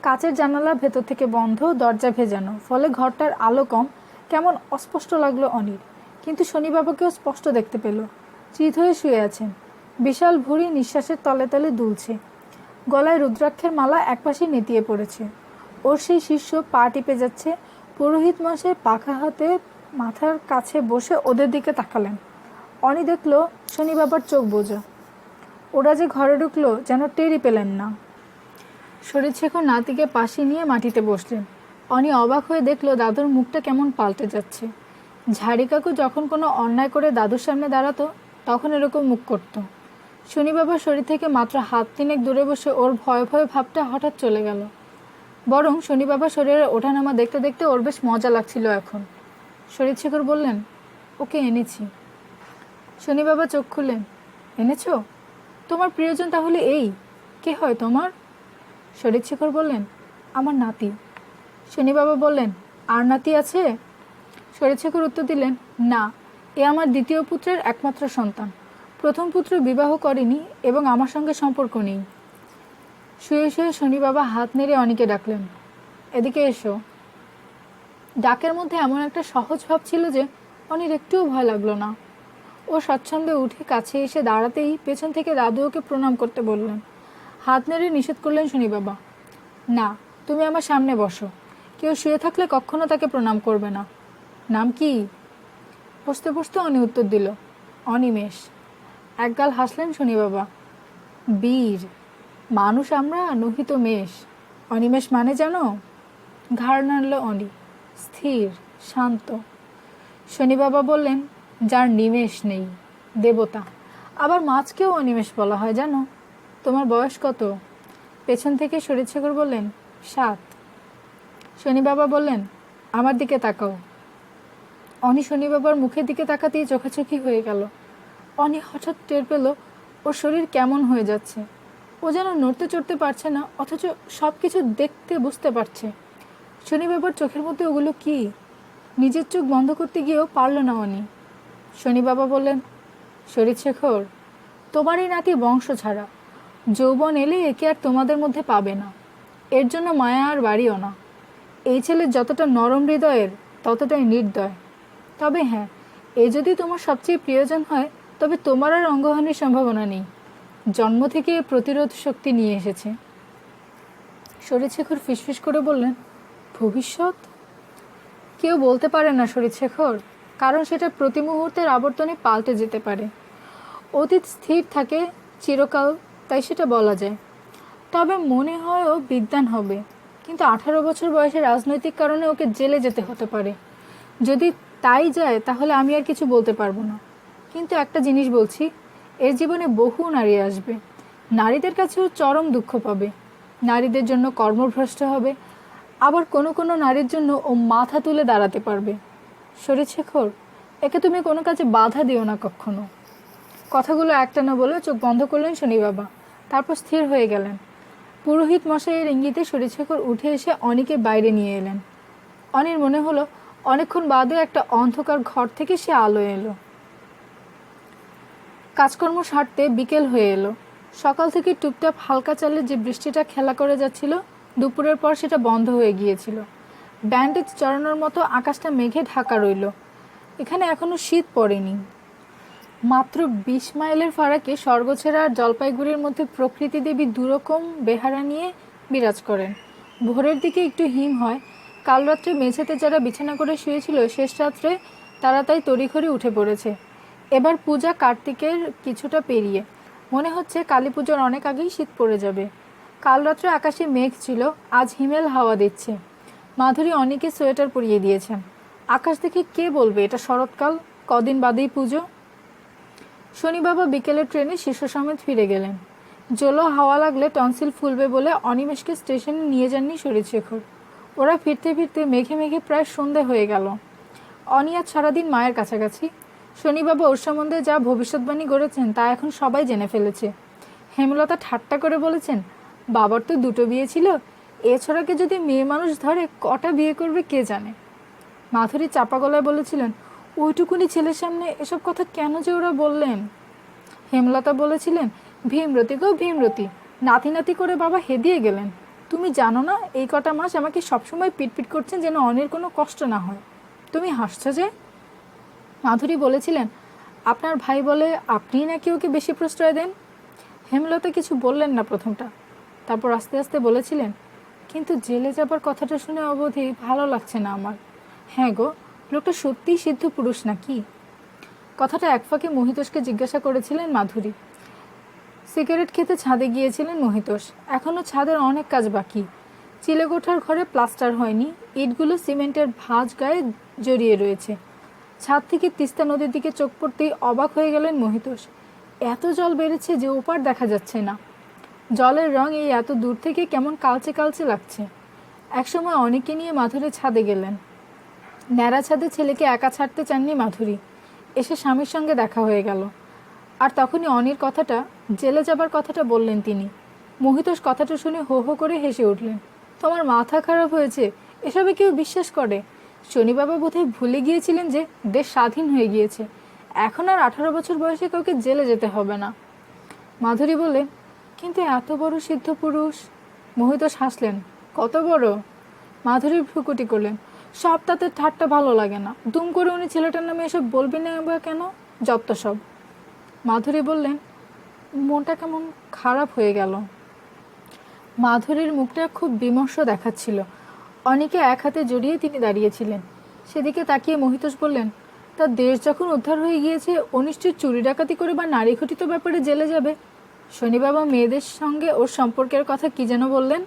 Speaker 1: কাচের জানালা ভেতর থেকে বন্ধ, দরজা ভেজানো, ফলে ঘরটার আলো কম। কেমন অস্পষ্ট লাগলো অনির। কিন্তু শনি বাবাকেও স্পষ্ট দেখতে পেল। চিত হয়ে শুয়ে আছেন। বিশাল ভুঁড়ি নিঃশ্বাসের তলে তলে দুলছে। গলায় রুদ্রাক্ষের মালা একপাশে নেতিয়ে পড়েছে। ওর সেই শিষ্য পা টিপে যাচ্ছে। পুরোহিত মশাই পাখা হাতে মাথার কাছে বসে ওদের দিকে তাকালেন। অনি দেখল শনি বাবার চোখ বোঝা। ওরা যে ঘরে ঢুকলো যেন টেরই পেলেন না। শরীরশেখর নাতিকে পাশে নিয়ে মাটিতে বসলেন। অনি অবাক হয়ে দেখল দাদুর মুখটা কেমন পাল্টে যাচ্ছে। ঝাড়ি কাকু যখন কোনো অন্যায় করে দাদুর সামনে দাঁড়াতো তখন এরকম মুখ করত। শনি বাবার শরীর থেকে মাত্র হাত তিনেক দূরে বসে ওর ভয় ভয় ভাবটা হঠাৎ চলে গেল। বরং শনি বাবার শরীরের ওঠানামা দেখতে দেখতে ওর বেশ মজা লাগছিল এখন। শরীরশেখর বললেন, ওকে এনেছি। শনি বাবা চোখ খুললেন। এনেছো? তোমার প্রিয়জন তাহলে এই? কে হয় তোমার? শরীরশেখর বললেন, আমার নাতি। শনি বাবা বললেন, আর নাতি আছে? শরীরশেখর উত্তর দিলেন, না, এ আমার দ্বিতীয় পুত্রের একমাত্র সন্তান। প্রথম পুত্র বিবাহ করেনি এবং আমার সঙ্গে সম্পর্ক নেই। শুয়ে শুয়ে শনি বাবা হাত নেড়ে অনিকে ডাকলেন, এদিকে এসো। ডাকের মধ্যে এমন একটা সহজ ভাব ছিল যে অনির একটুও ভয় লাগলো না। ও স্বচ্ছন্দে উঠে কাছে এসে দাঁড়াতেই পেছন থেকে দাদু ওকে প্রণাম করতে বললেন। হাত নেড়ে নিষেধ করলেন শনি বাবা, না, তুমি আমার সামনে বসো। কেউ শুয়ে থাকলে কখনো তাকে প্রণাম করবে না। নাম কি? বসতে বসতে অনি উত্তর দিল, অনিমেষ। একগাল হাসলেন শনি বাবা। বীর মানুষ আমরা, নহিত মেষ। অনিমেষ মানে জানো? ঘাড় নাড়ল অনি। স্থির, শান্ত। শনি বাবা বললেন, যার নিমেষ নেই, দেবতা। আবার মাছকেও অনিমেষ বলা হয় জানো? তোমার বয়স কত? পেছন থেকে শরীরশেখর বললেন, 7। শনি বাবা বললেন, আমার দিকে তাকাও। অনি শনি বাবার মুখের দিকে তাকাতেই চোখাচোখি হয়ে গেল। অনি হঠাৎ টের পেল ওর শরীর কেমন হয়ে যাচ্ছে। ও যেন নড়তে চড়তে পারছে না, অথচ সব কিছু দেখতে বুঝতে পারছে। শনি বাবার চোখের মধ্যে ওগুলো কি? নিজের চোখ বন্ধ করতে গিয়েও পারল না অনি। শনি বাবা বললেন, শরীরশেখর, তোমারই নাতি বংশ ছাড়া। যৌবন এলে একে আর তোমাদের মধ্যে পাবে না। এর জন্য মায়া আর বাড়িও না। এই ছেলে যতটা নরম হৃদয়ের ততটাই নির্দয়। তবে হ্যাঁ, এ যদি তোমার সবচেয়ে প্রিয়জন হয় তবে তোমার আর অঙ্গহানির সম্ভাবনা নেই। জন্ম থেকে প্রতিরোধ শক্তি নিয়ে এসেছে। শরীরশেখর ফিসফিস করে বললেন, ভবিষ্যৎ? কেউ বলতে পারে না শরীরশেখর, কারণ সেটা প্রতি মুহূর্তের আবর্তনে পাল্টে যেতে পারে। অতীত স্থির থাকে চিরকাল, তাই সেটা বলা যায়। তবে মনে হয় ও বিদ্বান হবে, কিন্তু 18 বছর বয়সে রাজনৈতিক কারণে ওকে জেলে যেতে হতে পারে। যদি তাই যায় তাহলে আমি আর কিছু বলতে পারবো না। কিন্তু একটা জিনিস বলছি, এর জীবনে বহু নারী আসবে। নারীদের কাছেও চরম দুঃখ পাবে, নারীদের জন্য কর্মভ্রষ্ট হবে, আবার কোনো কোনো নারীর জন্য ও মাথা তুলে দাঁড়াতে পারবে। শরীরশেখর, একে তুমি কোনো কাজে বাধা দিও না কখনো। কথাগুলো একটানা বলে চোখ বন্ধ করলেন শনি বাবা, তারপর স্থির হয়ে গেলেন। পুরোহিত মশাইয়ের ইঙ্গিতে শরীরশেখর উঠে এসে অনিকে বাইরে নিয়ে এলেন। অনির মনে হলো অনেকক্ষণ বাদে একটা অন্ধকার ঘর থেকে সে আলো এলো। কাজকর্ম সারতে বিকেল হয়ে এলো। সকাল থেকে টুপটাপ হালকা চালে যে বৃষ্টিটা খেলা করে যাচ্ছিল, দুপুরের পর সেটা বন্ধ হয়ে গিয়েছিল। ব্যান্ডেজ চড়ানোর মতো আকাশটা মেঘে ঢাকা রইল। এখানে এখনো শীত পড়েনি। মাত্র 20 মাইলের ফারাকে স্বর্গছেড়া আর জলপাইগুড়ির মধ্যে প্রকৃতি দেবী দুরকম বেহারা নিয়ে বিরাজ করেন। ভোরের দিকে একটু হিম হয়। কাল রাত্রে মেঝেতে যারা বিছানা করে শুয়েছিল শেষ রাত্রে, তারা তাই তড়িঘড়ি উঠে পড়েছে। এবার পূজা কার্তিকের কিছুটা পেরিয়ে, মনে হচ্ছে কালী পুজোর অনেক আগেই শীত পড়ে যাবে। কাল রাত্রে আকাশে মেঘ ছিল, আজ হিমেল হাওয়া দিচ্ছে। মাধুরী অনেকে সোয়েটার পরিয়ে দিয়েছেন। আকাশ দেখে কে বলবে এটা শরৎকাল, কদিন বাদেই পুজো। শনি বাবা বিকেলের ট্রেনে শিষ্য সমেত ফিরে গেলেন। জলো হাওয়া লাগলে টনসিল ফুলবে বলে অনিমেষকে স্টেশনে নিয়ে যাননি শরীরশেখর। ওরা ফিরতে ফিরতে মেঘে মেঘে প্রায় সন্ধে হয়ে গেল। অনি আজ সারাদিন মায়ের কাছাকাছি। শনি বাবা ওর সম্বন্ধে যা ভবিষ্যৎবাণী করেছেন তা এখন সবাই জেনে ফেলেছে। হেমলতা ঠাট্টা করে বলেছেন, বাবার তো 2টো বিয়ে ছিল, এছাড়াকে যদি মেয়ে মানুষ ধরে কটা বিয়ে করবে কে জানে। মাধুরী চাপা গলায় বলেছিলেন, ওইটুকুনি ছেলের সামনে এসব কথা কেন যে ওরা বললেন। হেমলতা বলেছিলেন, ভীমরতি গো ভীমরতি, নাতি নাতি করে বাবা হেদিয়ে গেলেন। তুমি জানো না এই কটা মাস আমাকে সবসময় পিটপিট করছেন যেন অনের কোনো কষ্ট না হয়। তুমি হাসছো যে। মাধুরী বলেছিলেন, আপনার ভাই বলে আপনিই নাকি ওকে বেশি প্রশ্রয় দেন। হেমলতা কিছু বললেন না প্রথমটা, তারপর আস্তে আস্তে বলেছিলেন, কিন্তু জেলে যাবার কথাটা শুনে অবধি ভালো লাগছে না আমার। হ্যাঁ গো, লোকটা সত্যিই সিদ্ধ পুরুষ নাকি? কথাটা এক ফাঁকে মহিতোষকে জিজ্ঞাসা করেছিলেন মাধুরী। সিগারেট খেতে ছাদে গিয়েছিলেন মহিতোষ। এখনও ছাদের অনেক কাজ বাকি। চিলেকোঠার ঘরে প্লাস্টার হয়নি, ইটগুলো সিমেন্টের ভাঁজ গায়ে জড়িয়ে রয়েছে। ছাদ থেকে তিস্তা নদীর দিকে চোখ পড়তেই অবাক হয়ে গেলেন মহিতোষ। এত জল বেড়েছে যে ওপার দেখা যাচ্ছে না। জলের রং এই এত দূর থেকে কেমন কালচে কালচে লাগছে। একসময় অনেকে নিয়ে মাধুরী ছাদে গেলেন। ন্যাড়া ছাদে ছেলেকে একা ছাড়তে চাননি মাধুরী। এসে স্বামীর সঙ্গে দেখা হয়ে গেল। আর তখনই অনির কথাটা, জেলে যাবার কথাটা বললেন তিনি। মহিতোষ কথাটা শুনে হো হো করে হেসে উঠলেন। তোমার মাথা খারাপ হয়েছে, এসবে কেউ বিশ্বাস করে? শনি বাবা বোধহয় ভুলে গিয়েছিলেন যে দেশ স্বাধীন হয়ে গিয়েছে, এখন আর 18 বছর বয়সে কাউকে জেলে যেতে হবে না। মাধুরী বলে, কিন্তু এত বড় সিদ্ধ পুরুষ। মহিতোষ হাসলেন, কত বড়? মাধুরী ভ্রুকুটি করলেন, সব তাতে ঠাট্টা ভালো লাগে না। দুম করে উনি ছেলেটার নামে এসব বলবেন না বা কেন, যত সব। মাধুরী বললেন, মনটা কেমন খারাপ হয়ে গেল। মাধুরীর মুখটা খুব বিমর্ষ দেখাচ্ছিল। অনিকে এক হাতে জড়িয়ে তিনি দাঁড়িয়েছিলেন। সেদিকে তাকিয়ে মহিতোষ বললেন, তার দেশ যখন উদ্ধার হয়ে গিয়েছে ও নিশ্চয়ই চুরি ডাকাতি করে বা নারী ঘটিত ব্যাপারে জেলে যাবে। শনি বাবা মেয়েদের সঙ্গে ওর সম্পর্কের কথা কি যেন বললেন।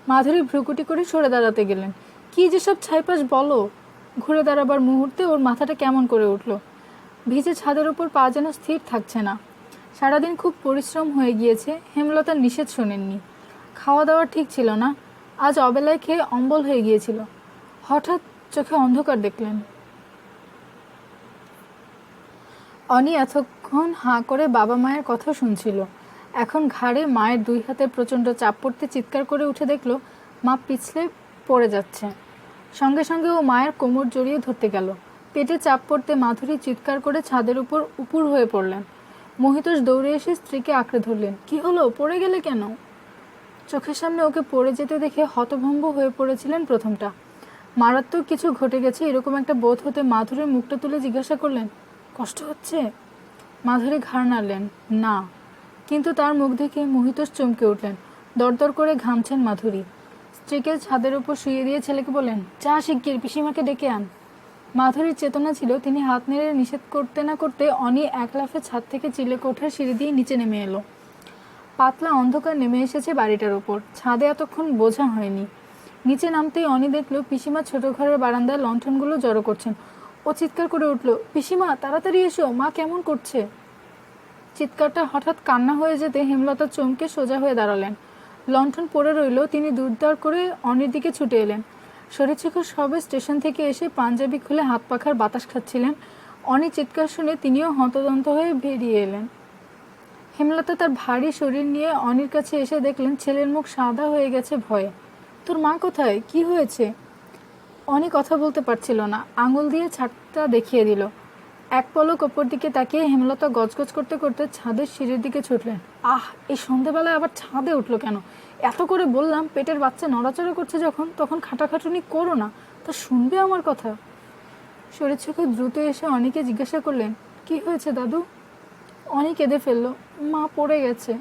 Speaker 1: মাধুরী ভ্রুকুটি করে সরে দাঁড়াতে গেলেন। কি যেসব ছাইপাশ বলো। ঘুরে দাঁড়াবার মুহূর্তে ওর মাথাটা কেমন করে উঠল। ভিজে ছাদের উপর পা যেন স্থির থাকছে না। সারাদিন খুব পরিশ্রম হয়ে গিয়েছে। হেমলতার নিষেধ শোনেননি। খাওয়া দাওয়া ঠিক ছিল না। আজ অবেলায় খেয়ে অম্বল হয়ে গিয়েছিল। হঠাৎ চোখে অন্ধকার দেখলেন। অনি এতক্ষণ হাঁ করে বাবা মায়ের কথা শুনছিল। এখন ঘাড়ে মায়ের 2 হাতে প্রচণ্ড চাপ পড়তে চিৎকার করে উঠে দেখল মা পিছলে পড়ে যাচ্ছে। সঙ্গে সঙ্গে ও মায়ের কোমর জড়িয়ে ধরতে গেল। পেটে চাপ পড়তে মাধুরী চিৎকার করে ছাদের উপর উপুর হয়ে পড়লেন। মহিতোষ দৌড়ে এসে স্ত্রীকে আঁকড়ে ধরলেন। কি হলো, পড়ে গেলে কেন? চোখের সামনে ওকে পড়ে যেতে দেখে হতভম্ব হয়ে পড়েছিলেন প্রথমটা। মারাত্মক কিছু ঘটে গেছে এরকম একটা বোধ হতে মাধুরীর মুখটা তুলে জিজ্ঞাসা করলেন, কষ্ট হচ্ছে? মাধুরী ঘাড় নাড়লেন, না। কিন্তু তার মুখ দেখে মহিতোষ চমকে উঠলেন। দরদর করে ঘামছেন মাধুরী। স্ত্রীকে ছাদের উপর শুয়ে দিয়ে ছেলেকে বললেন, যা শিগগির পিসিমাকে ডেকে আন। মাধুরীর চেতনা ছিল, তিনি হাত নেড়ে নিষেধ করতে না করতে অনি এক লাফে ছাদ থেকে চিলেকোঠার সিঁড়ি দিয়ে নিচে নেমে এলো। পাতলা অন্ধকার নেমে এসেছে বাড়িটার উপর। ছাদে এতক্ষণ বোঝা হয়নি। নিচে নামতেই অনি দেখল পিসিমা ছোট ঘরের বারান্দায় লণ্ঠনগুলো জড়ো করছেন। ও চিৎকার করে উঠল, পিসিমা তাড়াতাড়ি এসো, মা কেমন করছে। চিৎকারটা হঠাৎ কান্না হয়ে যেতে হেমলতা চমকে সোজা হয়ে দাঁড়ালেন। লণ্ঠন পড়ে রইল। তিনি দূরদার করে অনির দিকে ছুটে এলেন। শরীরশেখর সবে স্টেশন থেকে এসে পাঞ্জাবি খুলে হাত পাখার বাতাস খাচ্ছিলেন। অনি চিৎকার শুনে তিনিও হন্তদন্ত হয়ে বেরিয়ে এলেন। হেমলতা তার ভারী শরীর নিয়ে অনির কাছে এসে দেখলেন ছেলের মুখ সাদা হয়ে গেছে ভয়ে। তোর মা কোথায়, কি হয়েছে? অনি কথা বলতে পারছিল না। আঙুল দিয়ে ছাদটা দেখিয়ে দিল। এক পলক ওপর দিকে তাকিয়ে হেমলতা গজগজ করতে করতে ছাদের সিঁড়ির দিকে ছুটলেন। এই সন্ধেবেলায় আবার ছাদে উঠলো কেন? এত করে বললাম পেটের বাচ্চা নড়াচড়া করছে যখন, তখন খাটাখাটুনি করো না। তা শুনবে আমার কথা? শরীরশেখর দ্রুত এসে অনিকে জিজ্ঞাসা করলেন, কি হয়েছে দাদু? অনি কেঁদে ফেলল, মা পড়ে গেছে।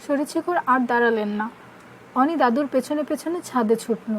Speaker 1: শরীরশেখর আর দাঁড়ালেন না। অনি দাদুর পেছনে পেছনে ছাদে ছুটল।